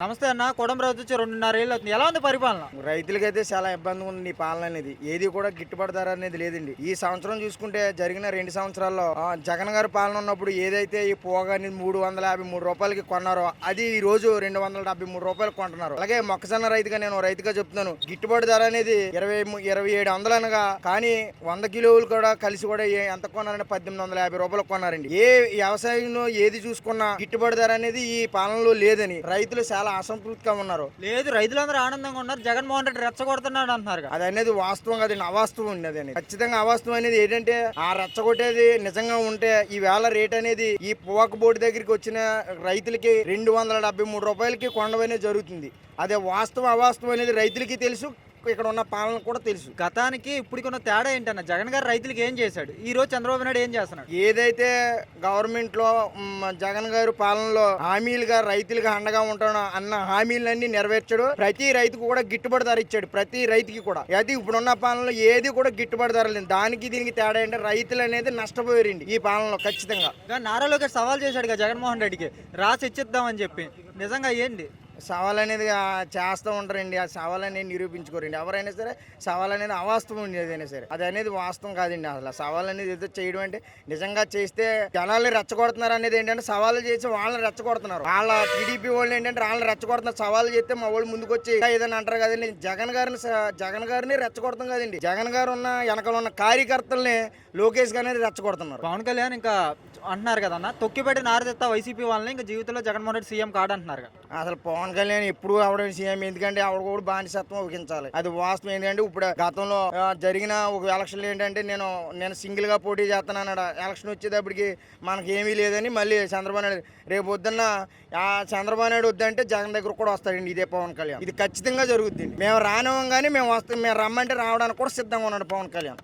నమస్తే అన్న. కొడంబరాజు వచ్చి 2.5 ఏళ్ళు అవుతుంది. ఎలా ఉంది పరిపాలన? రైతులకైతే చాలా ఇబ్బందిగా ఉంది ఈ పాలన అనేది. ఏది కూడా గిట్టుబాటు ధర అనేది లేదండి. ఈ సంవత్సరం చూసుకుంటే జరిగిన 2 సంవత్సరాల్లో జగన్ గారి పాలన ఉన్నప్పుడు ఏదైతే ఈ పోగా అనేది 353 రూపాయలకి కొన్నారో అది ఈ రోజు 273 రూపాయలు కొంటున్నారు. అలాగే మొక్కజొన్న రైతుగా నేను రైతుగా చెప్తున్నాను, గిట్టుబాటు ధర అనేది 2700 అనగా కానీ 100 కిలోలు కూడా కలిసి కూడా ఎంత కొన్నారంటే 1850 రూపాయలు కొన్నారండి. ఏ వ్యవసాయంలో ఏది చూసుకున్నా గిట్టుబాటు ధర అనేది ఈ పాలనలో లేదని రైతులు చాలా అసంతృప్తిగా ఉన్నారు. లేదు, రైతులందరూ ఆనందంగా ఉన్నారు. జగన్మోహన్ రెడ్డి రెచ్చగొడుతున్నాడు అంటున్నారు. అది అనేది వాస్తవం కదండి, అవాస్తవం ఉంది. అది ఖచ్చితంగా అవాస్తవం అనేది ఏంటంటే ఆ రెచ్చగొట్టేది నిజంగా ఉంటే ఈ వేళ రేట్ అనేది ఈ పొగాకు బోర్డు దగ్గరికి వచ్చిన రైతులకి 273 రూపాయలకి కొండవనే జరుగుతుంది. అదే వాస్తవం అవాస్తవం అనేది రైతులకి తెలుసు, ఇక్కడ ఉన్న పాలన కూడా తెలుసు. గతానికి ఇప్పటికున్న తేడా ఏంటన్న? జగన్ గారు రైతులకు ఏం చేశాడు, ఈ రోజు చంద్రబాబు నాయుడు ఏం చేస్తున్నాడు? ఏదైతే గవర్నమెంట్ లో జగన్ గారు పాలనలో హామీలుగా రైతులుగా అండగా ఉంటాడు అన్న హామీలన్నీ నెరవేర్చాడు. ప్రతి రైతుకు కూడా గిట్టుబాటు ధర ఇచ్చాడు, ప్రతి రైతుకి కూడా. అది ఇప్పుడున్న పాలనలో ఏది కూడా గిట్టుబాటు ధర లేదు. దానికి దీనికి తేడా ఏంటంటే రైతులు అనేది నష్టపోయారండి ఈ పాలనలో ఖచ్చితంగా. నారా లోకేష్ సవాల్ చేశాడు జగన్మోహన్ రెడ్డికి, రాసి ఇచ్చిద్దామని చెప్పి. నిజంగా ఏంటి సవాల్ అనేది చేస్తూ ఉంటారండి. ఆ సవాల్ అనేది నిరూపించుకోరండి ఎవరైనా సరే. సవాల్ అనేది అవాస్తవం ఏదైనా సరే, అది అనేది వాస్తవం కాదండి. అసలు సవాల్ అనేది ఏదో చేయడం అంటే నిజంగా చేస్తే జనాలు రెచ్చగొడుతున్నారు అనేది ఏంటంటే సవాళ్ళు చేసి వాళ్ళని రెచ్చగొడుతున్నారు. వాళ్ళ టీడీపీ వాళ్ళు ఏంటంటే వాళ్ళని రెచ్చగొడుతున్నారు. సవాళ్ళు చేస్తే మా వాళ్ళు ముందుకు వచ్చి ఏదైనా అంటారు కదండి. జగన్ గారిని రెచ్చగొడతాం కదండి. జగన్ గారు ఉన్న వెనకాల ఉన్న కార్యకర్తల్ని లోకేష్ గారు అనేది రెచ్చగొడుతున్నారు. పవన్ కళ్యాణ్ ఇంకా అంటున్నారు కదన్న, తొక్కిపెట్టి నారదెత్తా వైసీపీ వాళ్ళని ఇంకా జీవితంలో జగన్మోహన్ రెడ్డి సీఎం కాడు అంటున్నారు. అసలు పవన్ కళ్యాణ్ ఎప్పుడు అవడం సీఎం, ఎందుకంటే ఆవిడ కూడా బానిసత్వం వహించాలి. అది వాస్తవం. ఏంటంటే ఇప్పుడు గతంలో జరిగిన ఒక ఎలక్షన్ ఏంటంటే నేను సింగిల్ గా పోటీ చేస్తాను. ఎలక్షన్ వచ్చేటప్పటికి మనకి ఏమీ లేదని మళ్ళీ చంద్రబాబు నాయుడు రేపు వద్దన్న చంద్రబాబు నాయుడు వద్దంటే జగన్ దగ్గర కూడా వస్తాడండి ఇదే పవన్ కళ్యాణ్. ఇది ఖచ్చితంగా జరుగుతుంది. మేము రానివ్వం కానీ మేము వస్తాం, మేము రమ్మంటే రావడానికి కూడా సిద్ధంగా ఉన్నాడు పవన్ కళ్యాణ్.